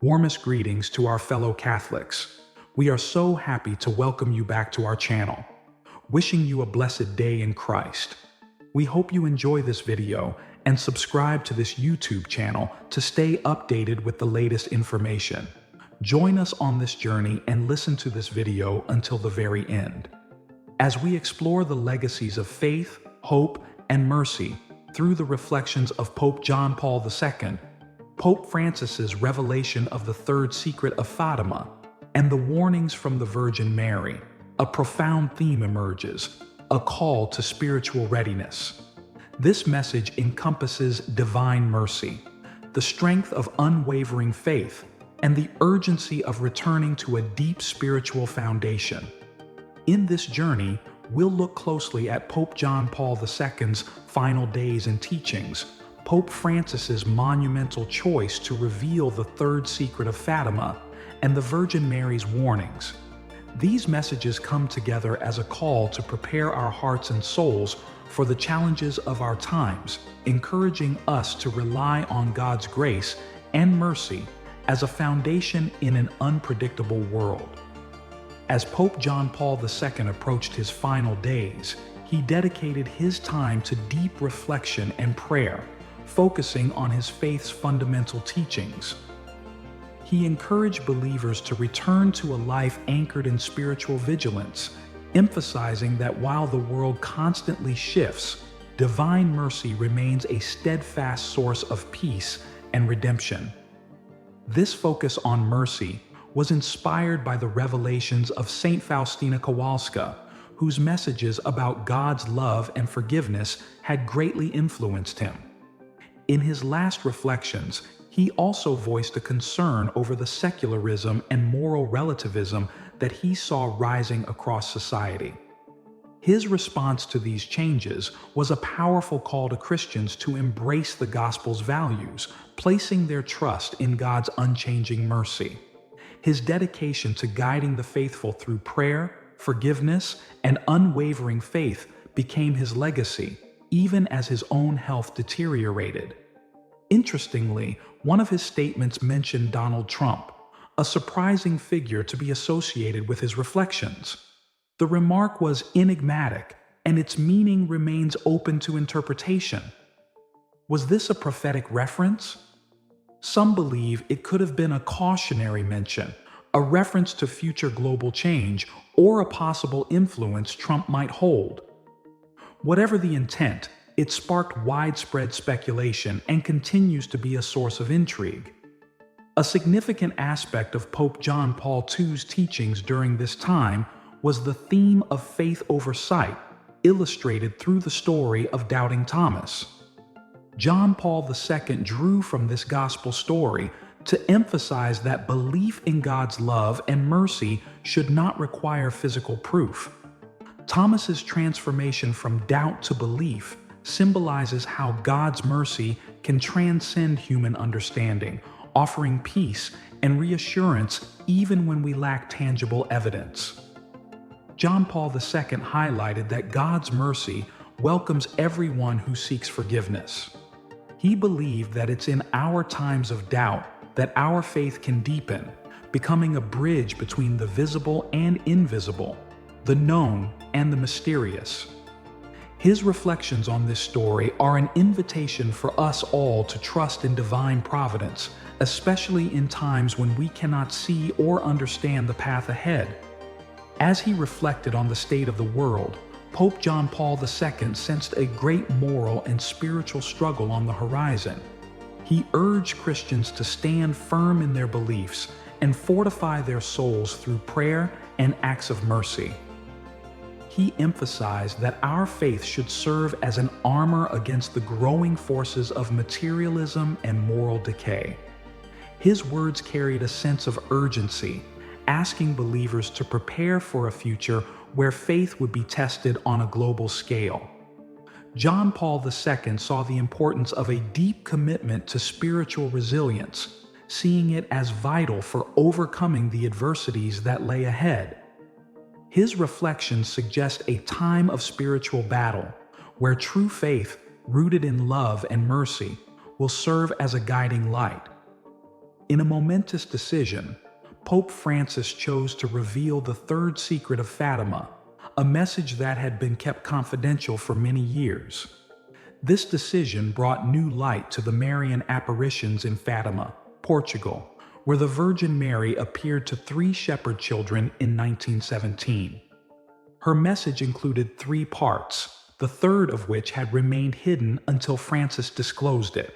Warmest greetings to our fellow Catholics. We are so happy to welcome you back to our channel. Wishing you a blessed day in Christ. We hope you enjoy this video and subscribe to this YouTube channel to stay updated with the latest information. Join us on this journey and listen to this video until the very end, as we explore the legacies of faith, hope, and mercy through the reflections of Pope John Paul II, Pope Francis's revelation of the third secret of Fatima, and the warnings from the Virgin Mary. A profound theme emerges, a call to spiritual readiness. This message encompasses divine mercy, the strength of unwavering faith, and the urgency of returning to a deep spiritual foundation. In this journey, we'll look closely at Pope John Paul II's final days and teachings, Pope Francis's monumental choice to reveal the third secret of Fatima, and the Virgin Mary's warnings. These messages come together as a call to prepare our hearts and souls for the challenges of our times, encouraging us to rely on God's grace and mercy as a foundation in an unpredictable world. As Pope John Paul II approached his final days, he dedicated his time to deep reflection and prayer, focusing on his faith's fundamental teachings. He encouraged believers to return to a life anchored in spiritual vigilance, emphasizing that while the world constantly shifts, divine mercy remains a steadfast source of peace and redemption. This focus on mercy was inspired by the revelations of Saint Faustina Kowalska, whose messages about God's love and forgiveness had greatly influenced him. In his last reflections, he also voiced a concern over the secularism and moral relativism that he saw rising across society. His response to these changes was a powerful call to Christians to embrace the gospel's values, placing their trust in God's unchanging mercy. His dedication to guiding the faithful through prayer, forgiveness, and unwavering faith became his legacy, even as his own health deteriorated. Interestingly, one of his statements mentioned Donald Trump, a surprising figure to be associated with his reflections. The remark was enigmatic, and its meaning remains open to interpretation. Was this a prophetic reference? Some believe it could have been a cautionary mention, a reference to future global change, or a possible influence Trump might hold. Whatever the intent, it sparked widespread speculation and continues to be a source of intrigue. A significant aspect of Pope John Paul II's teachings during this time was the theme of faith over sight, illustrated through the story of Doubting Thomas. John Paul II drew from this gospel story to emphasize that belief in God's love and mercy should not require physical proof. Thomas's transformation from doubt to belief symbolizes how God's mercy can transcend human understanding, offering peace and reassurance even when we lack tangible evidence. John Paul II highlighted that God's mercy welcomes everyone who seeks forgiveness. He believed that it's in our times of doubt that our faith can deepen, becoming a bridge between the visible and invisible, the known and the mysterious. His reflections on this story are an invitation for us all to trust in divine providence, especially in times when we cannot see or understand the path ahead. As he reflected on the state of the world, Pope John Paul II sensed a great moral and spiritual struggle on the horizon. He urged Christians to stand firm in their beliefs and fortify their souls through prayer and acts of mercy. He emphasized that our faith should serve as an armor against the growing forces of materialism and moral decay. His words carried a sense of urgency, asking believers to prepare for a future where faith would be tested on a global scale. John Paul II saw the importance of a deep commitment to spiritual resilience, seeing it as vital for overcoming the adversities that lay ahead. His reflections suggest a time of spiritual battle, where true faith, rooted in love and mercy, will serve as a guiding light. In a momentous decision, Pope Francis chose to reveal the third secret of Fatima, a message that had been kept confidential for many years. This decision brought new light to the Marian apparitions in Fatima, Portugal, where the Virgin Mary appeared to 3 shepherd children in 1917. Her message included 3 parts, the third of which had remained hidden until Francis disclosed it.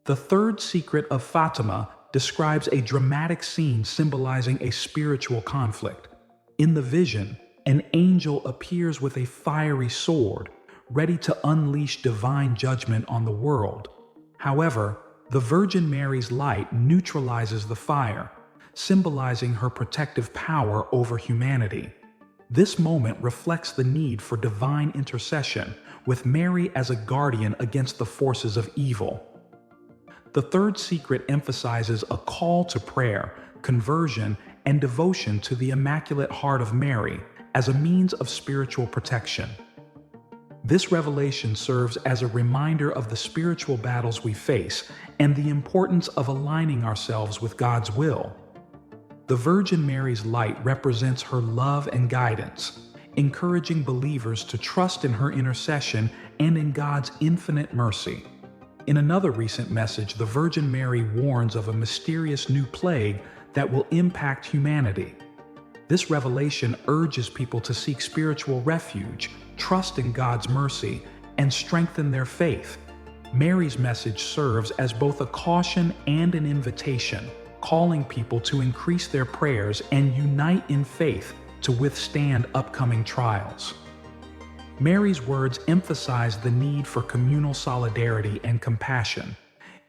The third secret of Fatima describes a dramatic scene symbolizing a spiritual conflict. In the vision, an angel appears with a fiery sword, ready to unleash divine judgment on the world. However, the Virgin Mary's light neutralizes the fire, symbolizing her protective power over humanity. This moment reflects the need for divine intercession, with Mary as a guardian against the forces of evil. The third secret emphasizes a call to prayer, conversion, and devotion to the Immaculate Heart of Mary as a means of spiritual protection. This revelation serves as a reminder of the spiritual battles we face and the importance of aligning ourselves with God's will. The Virgin Mary's light represents her love and guidance, encouraging believers to trust in her intercession and in God's infinite mercy. In another recent message, the Virgin Mary warns of a mysterious new plague that will impact humanity. This revelation urges people to seek spiritual refuge, trust in God's mercy, and strengthen their faith. Mary's message serves as both a caution and an invitation, calling people to increase their prayers and unite in faith to withstand upcoming trials. Mary's words emphasize the need for communal solidarity and compassion,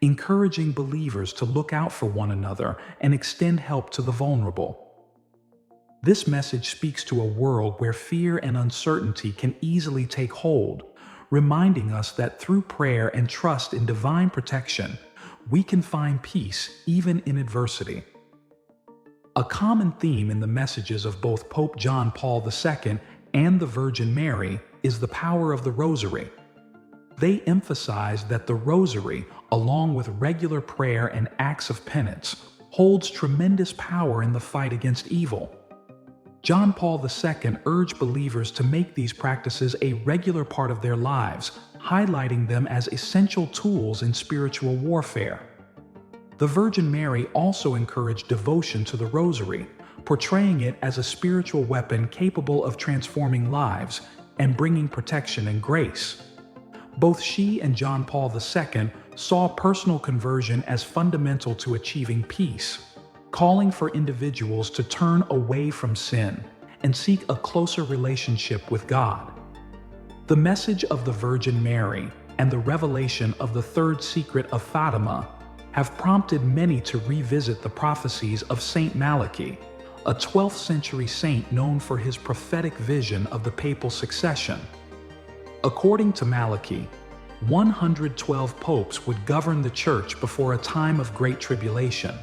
encouraging believers to look out for one another and extend help to the vulnerable. This message speaks to a world where fear and uncertainty can easily take hold, reminding us that through prayer and trust in divine protection, we can find peace even in adversity. A common theme in the messages of both Pope John Paul II and the Virgin Mary is the power of the Rosary. They emphasize that the Rosary, along with regular prayer and acts of penance, holds tremendous power in the fight against evil. John Paul II urged believers to make these practices a regular part of their lives, highlighting them as essential tools in spiritual warfare. The Virgin Mary also encouraged devotion to the Rosary, portraying it as a spiritual weapon capable of transforming lives and bringing protection and grace. Both she and John Paul II saw personal conversion as fundamental to achieving peace, calling for individuals to turn away from sin and seek a closer relationship with God. The message of the Virgin Mary and the revelation of the third secret of Fatima have prompted many to revisit the prophecies of Saint Malachy, a 12th century saint known for his prophetic vision of the papal succession. According to Malachy, 112 popes would govern the Church before a time of great tribulation.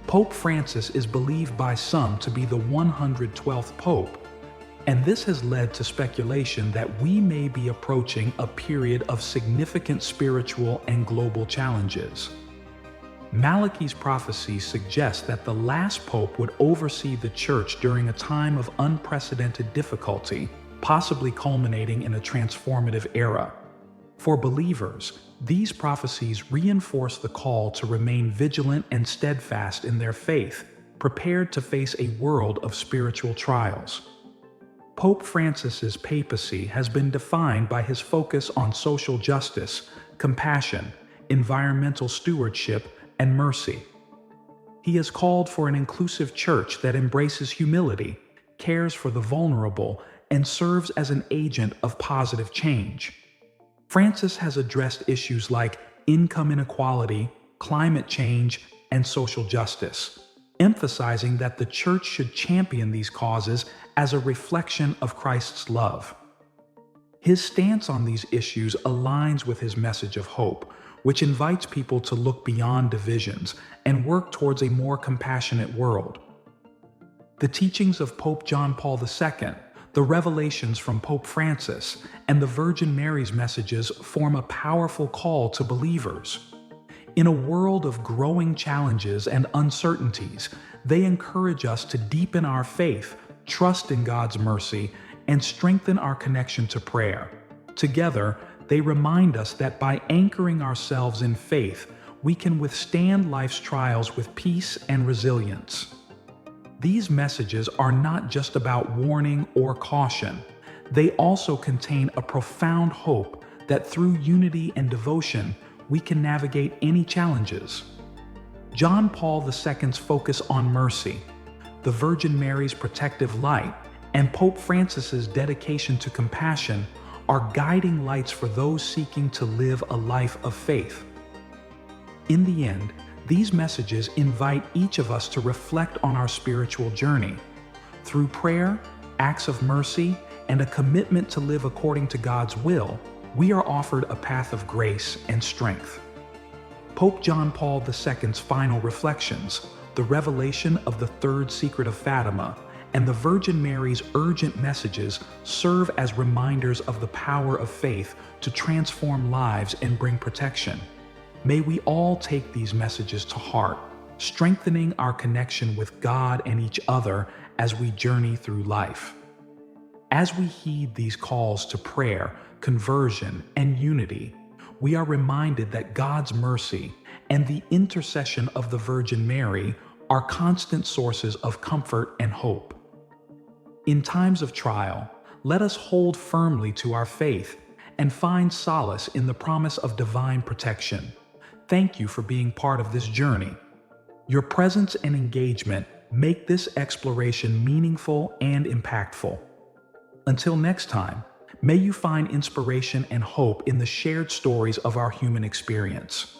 Pope Francis is believed by some to be the 112th pope, and this has led to speculation that we may be approaching a period of significant spiritual and global challenges. Malachy's prophecy suggests that the last pope would oversee the Church during a time of unprecedented difficulty, possibly culminating in a transformative era. For believers, these prophecies reinforce the call to remain vigilant and steadfast in their faith, prepared to face a world of spiritual trials. Pope Francis's papacy has been defined by his focus on social justice, compassion, environmental stewardship, and mercy. He has called for an inclusive church that embraces humility, cares for the vulnerable, and serves as an agent of positive change. Francis has addressed issues like income inequality, climate change, and social justice, emphasizing that the Church should champion these causes as a reflection of Christ's love. His stance on these issues aligns with his message of hope, which invites people to look beyond divisions and work towards a more compassionate world. The teachings of Pope John Paul II, the revelations from Pope Francis, and the Virgin Mary's messages form a powerful call to believers. In a world of growing challenges and uncertainties, they encourage us to deepen our faith, trust in God's mercy, and strengthen our connection to prayer. Together, they remind us that by anchoring ourselves in faith, we can withstand life's trials with peace and resilience. These messages are not just about warning or caution. They also contain a profound hope that through unity and devotion, we can navigate any challenges. John Paul II's focus on mercy, the Virgin Mary's protective light, and Pope Francis's dedication to compassion are guiding lights for those seeking to live a life of faith. In the end, these messages invite each of us to reflect on our spiritual journey. Through prayer, acts of mercy, and a commitment to live according to God's will, we are offered a path of grace and strength. Pope John Paul II's final reflections, the revelation of the third secret of Fatima, and the Virgin Mary's urgent messages serve as reminders of the power of faith to transform lives and bring protection. May we all take these messages to heart, strengthening our connection with God and each other as we journey through life. As we heed these calls to prayer, conversion, and unity, we are reminded that God's mercy and the intercession of the Virgin Mary are constant sources of comfort and hope. In times of trial, let us hold firmly to our faith and find solace in the promise of divine protection. Thank you for being part of this journey. Your presence and engagement make this exploration meaningful and impactful. Until next time, may you find inspiration and hope in the shared stories of our human experience.